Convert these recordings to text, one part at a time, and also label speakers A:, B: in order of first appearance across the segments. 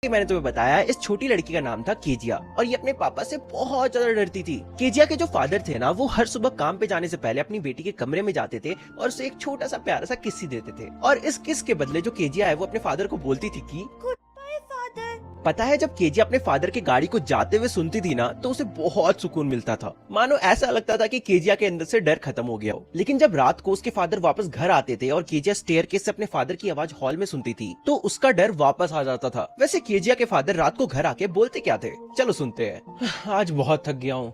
A: कि मैंने तुम्हें बताया इस छोटी लड़की का नाम था केजिया और ये अपने पापा से बहुत ज्यादा डरती थी। केजिया के जो फादर थे ना, वो हर सुबह काम पे जाने से पहले अपनी बेटी के कमरे में जाते थे और उसे एक छोटा सा प्यारा सा किस देते थे। और इस किस के बदले जो केजिया है वो अपने फादर को बोलती थी कि
B: गुड बाय फादर।
A: पता है, जब केजिया अपने फादर की गाड़ी को जाते हुए सुनती थी ना, तो उसे बहुत सुकून मिलता था। मानो ऐसा लगता था कि केजिया के अंदर से डर खत्म हो गया हो। लेकिन जब रात को उसके फादर वापस घर आते थे और केजिया स्टेयरकेस से अपने फादर की आवाज हॉल में सुनती थी, तो उसका डर वापस आ जाता था। वैसे केजिया के फादर रात को घर आके बोलते क्या थे, चलो सुनते हैं। आज बहुत थक गया हूँ,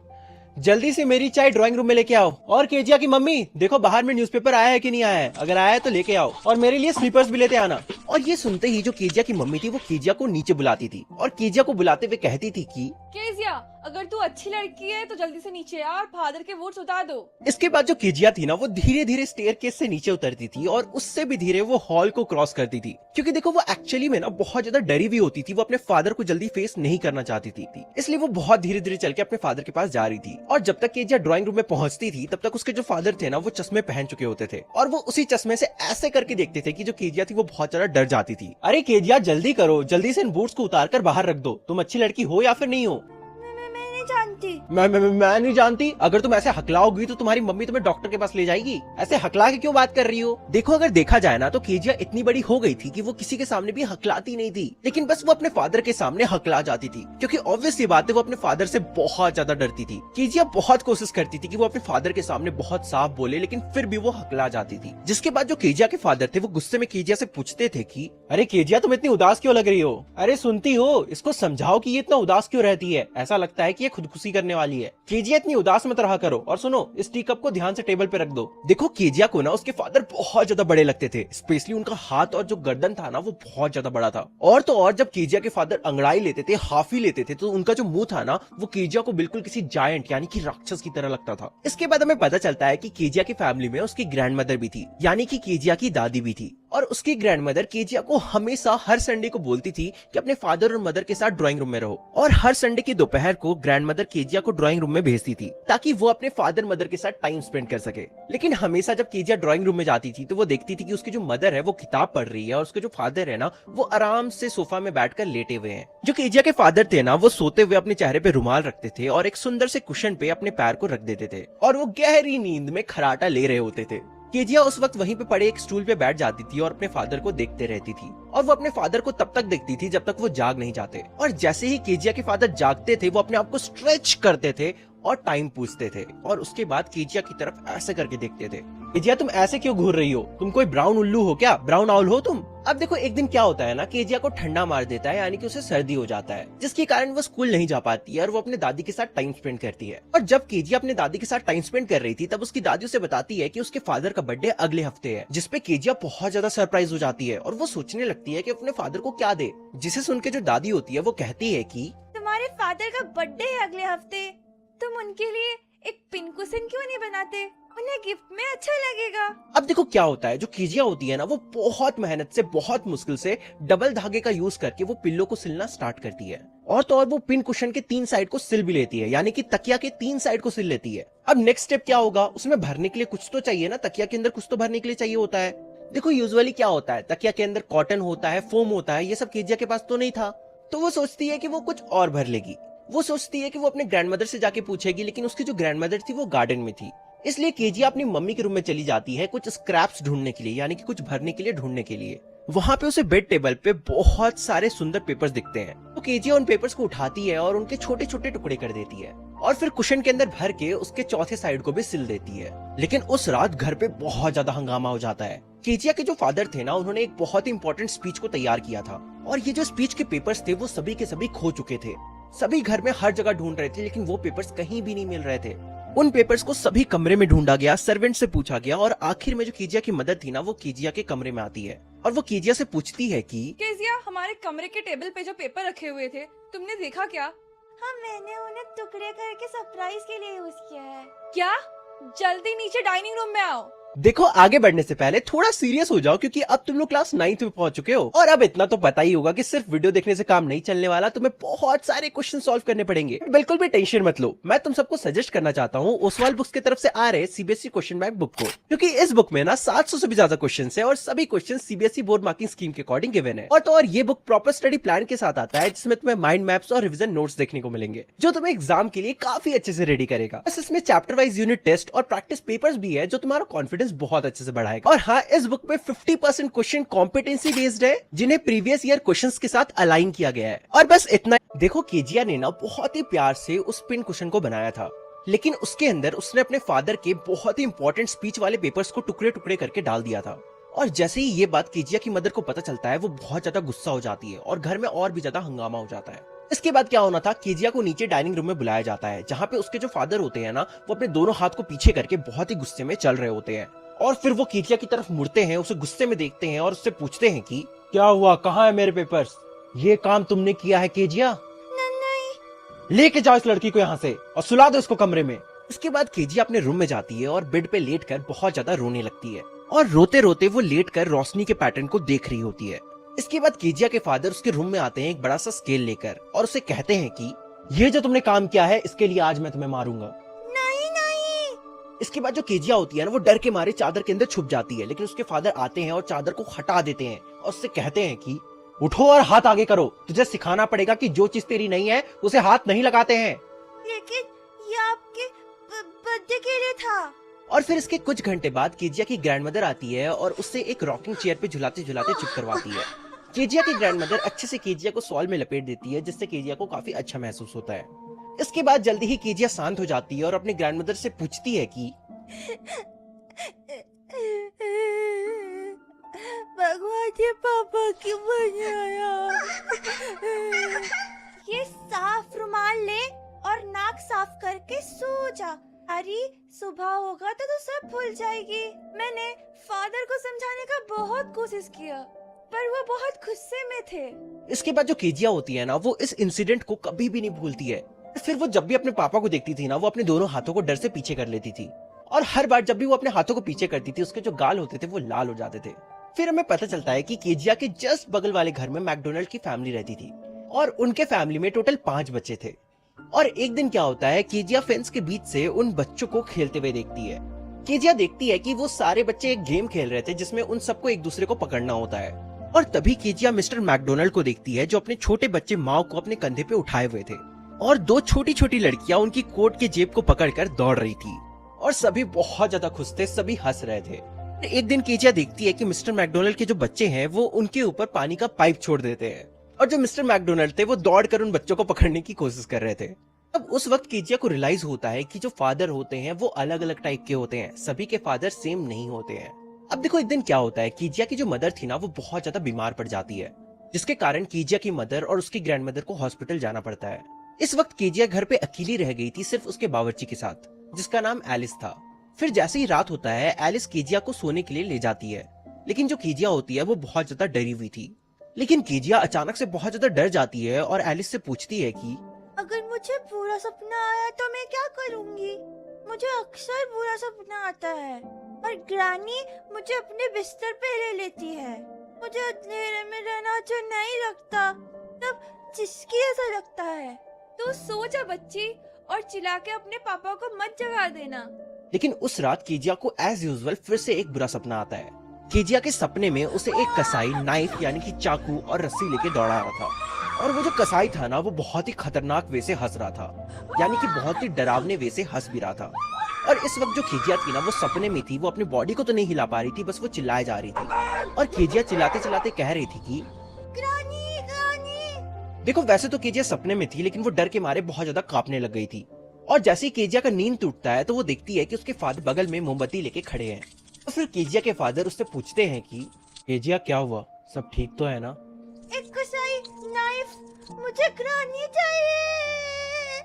A: जल्दी से मेरी चाय ड्राइंग रूम में लेके आओ। और केजिया की मम्मी, देखो बाहर में न्यूज़पेपर आया है कि नहीं आया है, अगर आया है तो लेके आओ और मेरे लिए स्लीपर्स भी लेते आना। और ये सुनते ही जो केजिया की मम्मी थी वो केजिया को नीचे बुलाती थी और केजिया को बुलाते हुए कहती थी कि
B: केजिया, अगर तू अच्छी लड़की है तो जल्दी से नीचे आ और फादर के वोट्स उतार दो।
A: इसके बाद जो केजिया थी ना, वो धीरे धीरे स्टेयरकेस से नीचे उतरती थी और उससे भी धीरे वो हॉल को क्रॉस करती थी, क्योंकि देखो वो एक्चुअली में ना बहुत ज्यादा डरी हुई होती थी। वो अपने फादर को जल्दी फेस नहीं करना चाहती थी, इसलिए वो बहुत धीरे धीरे चल के अपने फादर के पास जा रही थी। और जब तक केजिया ड्राइंग रूम में पहुंचती थी, तब तक उसके जो फादर थे ना, वो चश्मे पहन चुके होते थे और वो उसी चश्मे से ऐसे करके देखते थे कि जो केजिया थी वो बहुत ज्यादा डर जाती थी। अरे केजिया, जल्दी करो, जल्दी से इन बूट्स को उतार कर बाहर रख दो। तुम अच्छी लड़की हो या फिर नहीं हो?
B: मैं नहीं जानती।
A: मैं नहीं जानती। अगर तुम ऐसे हकलाओगी तो तुम्हारी मम्मी तुम्हें डॉक्टर के पास ले जाएगी। ऐसे हकला के क्यों बात कर रही हो? देखो, अगर देखा जाए ना, तो केजिया इतनी बड़ी हो गई थी कि वो किसी के सामने भी हकलाती नहीं थी, लेकिन बस वो अपने फादर के सामने हकला जाती थी, क्योंकि ऑब्वियस सी बात है, वो अपने फादर से बहुत ज्यादा डरती थी। केजिया बहुत कोशिश करती थी कि वो अपने फादर के सामने बहुत साफ बोले, लेकिन फिर भी वो हकला जाती थी। जिसके बाद जो केजिया के फादर थे वो गुस्से में केजिया से पूछते थे कि अरे केजिया, तुम इतनी उदास क्यों लग रही हो? अरे सुनती हो, इसको समझाओ कि ये इतना उदास क्यों रहती है, ऐसा लगता है कि ये खुदकुशी करने वाली है। केजिया, इतनी उदास मत रहा करो। और सुनो, इस टी कप को ध्यान से टेबल पे रख दो। देखो, केजिया को ना उसके फादर बहुत ज्यादा बड़े लगते थे, स्पेशली उनका हाथ और जो गर्दन था ना, वो बहुत ज्यादा बड़ा था। और तो और जब केजिया के फादर अंगड़ाई लेते थे, हाफी लेते थे, तो उनका जो मुंह था ना, वो केजिया को बिल्कुल किसी जायंट यानी कि राक्षस की तरह लगता था। इसके बाद हमें पता चलता है कि केजिया की फैमिली में उसकी ग्रैंड मदर भी थी, यानी कि केजिया की दादी भी थी। और उसकी ग्रैंड मदर केजिया को हमेशा हर संडे को बोलती थी कि अपने फादर और मदर के साथ ड्राइंग रूम में रहो। और हर संडे की दोपहर को ग्रैंड मदर केजिया को ड्राइंग रूम में भेजती थी, ताकि वो अपने फादर मदर के साथ टाइम स्पेंड कर सके। लेकिन हमेशा जब केजिया ड्राइंग रूम में जाती थी, तो वो देखती थी कि उसकी जो मदर है वो किताब पढ़ रही है और उसके जो फादर है ना, वो आराम से सोफा में बैठकर लेटे हुए हैं। जो केजिया के फादर थे ना, वो सोते हुए अपने चेहरे पे रुमाल रखते थे और एक सुंदर से कुशन पे अपने पैर को रख देते थे और वो गहरी नींद में खराटा ले रहे होते थे। केजिया उस वक्त वहीं पे पड़े एक स्टूल पे बैठ जाती थी और अपने फादर को देखते रहती थी। और वो अपने फादर को तब तक देखती थी जब तक वो जाग नहीं जाते। और जैसे ही केजिया के फादर जागते थे, वो अपने आप को स्ट्रेच करते थे और टाइम पूछते थे और उसके बाद केजिया की तरफ ऐसे करके देखते थे। केजिया, तुम ऐसे क्यों घूर रही हो? तुम कोई ब्राउन उल्लू हो क्या? ब्राउन आउल हो तुम? अब देखो, एक दिन क्या होता है ना, केजिया को ठंडा मार देता है, यानी कि उसे सर्दी हो जाता है, जिसके कारण वो स्कूल नहीं जा पाती है और वो अपने दादी के साथ टाइम स्पेंड करती है। और जब केजिया अपने दादी के साथ टाइम स्पेंड कर रही थी, तब उसकी दादी उसे बताती है कि उसके फादर का बर्थडे अगले हफ्ते है, जिसपे केजिया बहुत ज्यादा सरप्राइज हो जाती है और वो सोचने लगती है कि अपने फादर को क्या दे। जिसे सुन के जो दादी होती है वो कहती है कि
B: तुम्हारे फादर का बर्थडे है अगले हफ्ते, तुम उनके लिए एक पिन कुशन क्यों नहीं बनाते? उन्हें गिफ्ट में अच्छा लगेगा।
A: अब देखो क्या होता है, जो केजिया होती है ना, वो बहुत मेहनत से, बहुत मुश्किल से डबल धागे का यूज करके वो पिल्लो को सिलना स्टार्ट करती है। और तो और वो पिन कुशन के 3 साइड को सिल भी लेती है, यानी कि तकिया के 3 साइड को सिल लेती है। अब नेक्स्ट स्टेप क्या होगा, उसमें भरने के लिए कुछ तो चाहिए ना, तकिया के अंदर कुछ तो भरने के लिए चाहिए होता है। देखो, यूजुअली क्या होता है, तकिया के अंदर कॉटन होता है, फोम होता है, ये सब केजिया के पास तो नहीं था। तो वो सोचती है कि वो कुछ और भर लेगी। वो सोचती है कि वो अपने ग्रैंडमदर से जाके पूछेगी, लेकिन उसकी जो ग्रैंडमदर थी वो गार्डन में थी। इसलिए केजिया अपनी मम्मी के रूम में चली जाती है कुछ स्क्रैप्स ढूंढने के लिए, यानी कि कुछ भरने के लिए, ढूंढने के लिए। वहां पे उसे बेड टेबल पे बहुत सारे सुंदर पेपर्स दिखते हैं। तो केजिया उन पेपर्स को उठाती है और उनके छोटे छोटे टुकड़े कर देती है और फिर कुशन के अंदर भर के उसके चौथे साइड को भी सिल देती है। लेकिन उस रात घर पे बहुत ज्यादा हंगामा हो जाता है। केजिया के जो फादर थे ना, उन्होंने एक बहुत ही इंपॉर्टेंट स्पीच को तैयार किया था और ये जो स्पीच के पेपर्स थे वो सभी के सभी खो चुके थे। सभी घर में हर जगह ढूंढ रहे थे, लेकिन वो पेपर्स कहीं भी नहीं मिल रहे थे। उन पेपर्स को सभी कमरे में ढूंढा गया, सर्वेंट से पूछा गया और आखिर में जो केजिया की मदर थी ना, वो केजिया के कमरे में आती है और वो केजिया से पूछती है कि
B: केजिया, हमारे कमरे के टेबल पे जो पेपर रखे हुए थे, तुमने देखा क्या? हाँ, मैंने उन्हें टुकड़े करके सरप्राइज के लिए यूज किया है। क्या? जल्दी नीचे डाइनिंग रूम में आओ।
A: देखो आगे बढ़ने से पहले थोड़ा सीरियस हो जाओ, क्योंकि अब तुम लोग क्लास 9th में पहुंच चुके हो और अब इतना तो पता ही होगा कि सिर्फ वीडियो देखने से काम नहीं चलने वाला, तुम्हें बहुत सारे क्वेश्चन सॉल्व करने पड़ेंगे। बिल्कुल भी टेंशन मत लो, मैं तुम सबको सजेस्ट करना चाहता हूँ ओसवाल बुक्स की तरफ से आ रहे सीबीएसई क्वेश्चन बैंक बुक को, क्योंकि इस बुक में ना 700 से भी ज्यादा क्वेश्चन है और सभी question CBSE board marking scheme के अकॉर्डिंग गिवन है। और ये बुक प्रॉपर स्टडी प्लान के साथ आता है, जिसमें तुम्हें माइंड मैप्स और रिविजन नोट्स देखने को मिलेंगे, जो तुम्हें एग्जाम के लिए काफी अच्छे से रेडी करेगा। बस इसमें चैप्टर वाइज यूनिट टेस्ट और प्रैक्टिस पेपर्स भी है, जो तुम्हारा कॉन्फिडेंस बहुत अच्छे से बढ़ाएगा। और हाँ, इस बुक में 50% क्वेश्चन कॉम्पिटेंसी बेस्ड है, जिन्हें प्रीवियस ईयर क्वेश्चंस के साथ अलाइन किया गया है। और बस इतना। देखो केजिया ने ना बहुत ही प्यार से उस पिन क्वेश्चन को बनाया था, लेकिन उसके अंदर उसने अपने फादर के बहुत ही इंपॉर्टेंट स्पीच वाले पेपर्स को टुकड़े टुकड़े करके डाल दिया था। और जैसे ही ये बात केजिया की मदर को पता चलता है, वो बहुत ज्यादा गुस्सा हो जाती है और घर में और भी ज्यादा हंगामा हो जाता है। इसके बाद क्या होना था, केजिया को नीचे डाइनिंग रूम में बुलाया जाता है, जहाँ पे उसके जो फादर होते हैं ना, वो अपने दोनों हाथ को पीछे करके बहुत ही गुस्से में चल रहे होते हैं। और फिर वो केजिया की तरफ मुड़ते हैं, उसे गुस्से में देखते हैं और उससे पूछते हैं कि क्या हुआ, कहाँ है मेरे पेपर्स, ये काम तुमने किया है केजिया?
B: नहीं।
A: लेके जाओ इस लड़की को यहाँ से और सुला दो इसको कमरे में। उसके बाद केजिया अपने रूम में जाती है और बेड पे लेटकर बहुत ज्यादा रोने लगती है और रोते रोते वो लेटकर रोशनी के पैटर्न को देख रही होती है। इसके बाद केजिया के फादर उसके रूम में आते हैं एक बड़ा सा स्केल लेकर और उसे कहते हैं कि ये जो तुमने काम किया है, इसके लिए आज मैं तुम्हें मारूंगा।
B: नहीं नहीं।
A: इसके बाद जो केजिया होती है ना, वो डर के मारे चादर के अंदर छुप जाती है, लेकिन उसके फादर आते हैं और चादर को हटा देते हैं और उससे कहते हैं कि उठो और हाथ आगे करो, तुझे सिखाना पड़ेगा कि जो चीज तेरी नहीं है उसे हाथ नहीं लगाते हैं।
B: लेकिन ये आपके बर्थडे के लिए था।
A: और फिर इसके कुछ घंटे बाद केजिया की ग्रैंडमदर आती है और उससे एक रॉकिंग चेयर पे झुलाते झुलाते चुप करवाती है। केजिया की ग्रैंडमदर अच्छे से केजिया को सॉल में लपेट देती है, जिससे केजिया को काफी अच्छा महसूस होता है। इसके बाद जल्दी ही केजिया शांत हो जाती है और अपने ग्रैंडमदर से पूछती है कि
B: भगवान ये पापा क्यों बनाया? ये साफ रुमाल ले और नाक साफ करके सो जा। अरे सुबह होगा तो तू सब भूल जाएगी। मैंने फादर को समझाने का बहुत कोशिश किया, पर वो बहुत गुस्से में थे।
A: इसके बाद जो केजिया होती है ना, वो इस इंसिडेंट को कभी भी नहीं भूलती है। फिर वो जब भी अपने पापा को देखती थी ना, वो अपने दोनों हाथों को डर से पीछे कर लेती थी और हर बार जब भी वो अपने हाथों को पीछे करती थी, उसके जो गाल होते थे वो लाल हो जाते थे। फिर हमें पता चलता है कि केजिया के जस्ट बगल वाले घर में मैकडोनल्ड की फैमिली रहती थी और उनके फैमिली में टोटल 5 बच्चे थे। और एक दिन क्या होता है, केजिया फेंस के बीच से उन बच्चों को खेलते हुए देखती है। केजिया देखती है कि वो सारे बच्चे एक गेम खेल रहे थे, जिसमें उन सबको एक दूसरे को पकड़ना होता है। और तभी केजिया मिस्टर मैकडोनल्ड को देखती है, जो अपने छोटे बच्चे माओ को अपने कंधे पे उठाए हुए थे और 2 छोटी छोटी लड़कियां उनकी कोट के जेब को पकड़कर दौड़ रही थी और सभी बहुत ज्यादा खुश थे, सभी हंस रहे थे। एक दिन केजिया देखती है कि मिस्टर मैकडोनल्ड के जो बच्चे हैं वो उनके ऊपर पानी का पाइप छोड़ देते हैं और जो मिस्टर मैकडोनल्ड थे वो दौड़कर उन बच्चों को पकड़ने की कोशिश कर रहे थे। अब उस वक्त केजिया को रियलाइज होता है कि जो फादर होते हैं वो अलग अलग टाइप के होते हैं, सभी के फादर सेम नहीं होते हैं। अब देखो एक दिन क्या होता है, केजिया की जो मदर थी ना, वो बहुत ज्यादा बीमार पड़ जाती है, जिसके कारण केजिया की मदर और उसकी ग्रैंडमदर को हॉस्पिटल जाना पड़ता है। इस वक्त केजिया घर पे अकेली रह गई थी, सिर्फ उसके बावर्ची के साथ, जिसका नाम एलिस था। फिर जैसे ही रात होता है, एलिस केजिया को सोने के लिए ले जाती है, लेकिन जो केजिया होती है वो बहुत ज्यादा डरी हुई थी। लेकिन केजिया अचानक से बहुत ज्यादा डर जाती है और एलिस से पूछती है कि
B: अगर मुझे बुरा सपना आया तो मैं क्या करूंगी? मुझे अक्सर बुरा सपना आता है और ग्रानी मुझे अपने बिस्तर पे ले लेती है। मुझे अंधेरे में रहना अच्छा नहीं लगता, तब जिसकी ऐसा लगता है। तो सो जा बच्ची और चिल्ला के अपने पापा को मत जगा देना।
A: लेकिन उस रात केजिया को एज यूजुअल फिर से एक बुरा सपना आता है। केजिया के सपने में उसे एक कसाई नाइफ यानी कि चाकू और रस्सी लेके दौड़ा रहा था और वो जो कसाई था ना, वो बहुत ही खतरनाक वे से हंस रहा था, यानी कि बहुत ही डरावने वे से हंस भी रहा था। और इस वक्त जो केजिया थी ना, वो सपने में थी, वो अपनी बॉडी को तो नहीं हिला पा रही थी, बस वो चिल्लाए जा रही थी और केजिया चिल्लाते चिल्लाते कह रही थी कि
B: ग्रानी ग्रानी।
A: देखो वैसे तो केजिया सपने में थी, लेकिन वो डर के मारे बहुत ज्यादा कांपने लग गई थी। और जैसे ही केजिया का नींद टूटता है तो वो देखती है कि उसके फादर बगल में मोमबत्ती लेके खड़े हैं। तो फिर केजिया के फादर उससे पूछते हैं कि केजिया क्या हुआ, सब ठीक तो है ना?
B: एक कसाई नाइफ, मुझे ग्रानी चाहिए।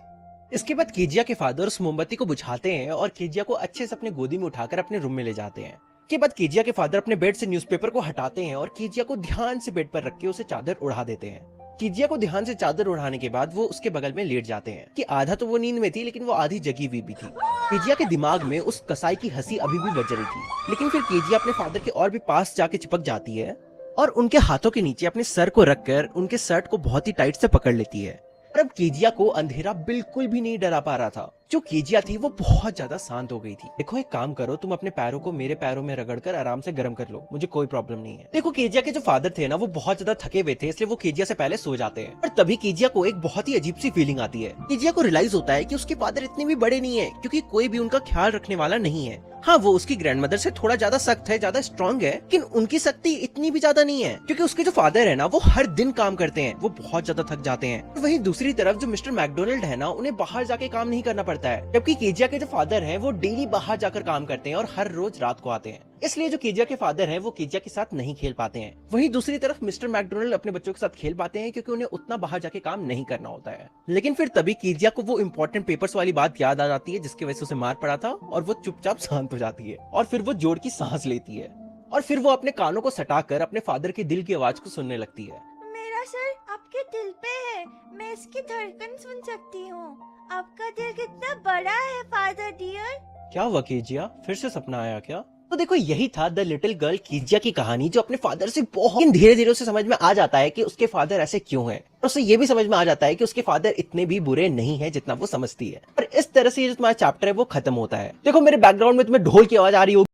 A: इसके बाद केजिया के फादर उस मोमबत्ती को बुझाते हैं और केजिया को अच्छे से अपने गोदी में उठाकर अपने रूम में ले जाते हैं। के बाद केजिया के फादर अपने बेड से न्यूज़पेपर को हटाते हैं और केजिया को ध्यान से बेड पर रख के उसे चादर उड़ा देते हैं। कीजिया को ध्यान से चादर उड़ाने के बाद वो उसके बगल में लेट जाते हैं कि आधा तो वो नींद में थी लेकिन वो आधी जगी हुई भी थी। कीजिया के दिमाग में उस कसाई की हंसी अभी भी बज रही थी, लेकिन फिर कीजिया अपने फादर के और भी पास जाके चिपक जाती है और उनके हाथों के नीचे अपने सर को रखकर उनके शर्ट को बहुत ही टाइट से पकड़ लेती है। और अब कीजिया को अंधेरा बिल्कुल भी नहीं डरा पा रहा था। जो कीजिया थी वो बहुत ज्यादा शांत हो गई थी। देखो एक काम करो, तुम अपने पैरों को मेरे पैरों में रगड़कर आराम से गर्म कर लो, मुझे कोई प्रॉब्लम नहीं है। देखो कीजिया के जो फादर थे ना वो बहुत ज्यादा थके हुए थे, इसलिए वो कीजिया से पहले सो जाते हैं। और तभी कीजिया को एक बहुत ही अजीब सी फीलिंग आती है। कीजिया को रियलाइज होता है कि उसके फादर इतने भी बड़े नहीं है, क्योंकि कोई भी उनका ख्याल रखने वाला नहीं है। हाँ, वो उसकी ग्रैंडमदर से थोड़ा ज्यादा सख्त है, ज्यादा स्ट्रॉन्ग है, लेकिन उनकी सख्ती इतनी भी ज्यादा नहीं है, क्योंकि उसके जो फादर है ना वो हर दिन काम करते हैं, वो बहुत ज्यादा थक जाते हैं। वहीं दूसरी तरफ जो मिस्टर मैकडोनल्ड है ना, उन्हें बाहर जाके काम नहीं करना पड़ता है, जबकि कीजिया के जो फादर हैं वो डेली बाहर जाकर काम करते हैं और हर रोज रात को आते हैं। इसलिए जो कीजिया के फादर हैं वो कीजिया के साथ नहीं खेल पाते हैं। वहीं दूसरी तरफ मिस्टर मैकडोनल्ड अपने बच्चों के साथ खेल पाते हैं, क्योंकि उन्हें उतना बाहर जाके काम नहीं करना होता है। लेकिन फिर तभी कीजिया को वो इम्पोर्टेंट पेपर्स वाली बात याद आ जाती है जिसकी वजह से उसे मार पड़ा था, और वो चुपचाप शांत हो जाती है और फिर वो जोर की सांस लेती है और फिर वो अपने कानों को सटाकर अपने फादर के दिल की आवाज को सुनने लगती है।
B: मेरा सर आपके दिल पे है, मैं इसकी धड़कन सुन सकती हूँ। आपका दिल कितना बड़ा है फादर डियर।
A: क्या हुआ कीजिया, फिर से सपना आया क्या? तो देखो यही था द लिटिल गर्ल कीजिया की कहानी, जो अपने फादर से बहुत धीरे धीरे उसे समझ में आ जाता है कि उसके फादर ऐसे क्यों हैं। और उसे ये भी समझ में आ जाता है कि उसके फादर इतने भी बुरे नहीं हैं जितना वो समझती है। और इस तरह से ये जो तुम्हारा चैप्टर है वो खत्म होता है। देखो मेरे बैकग्राउंड में तुम्हें ढोल की आवाज आ रही होगी।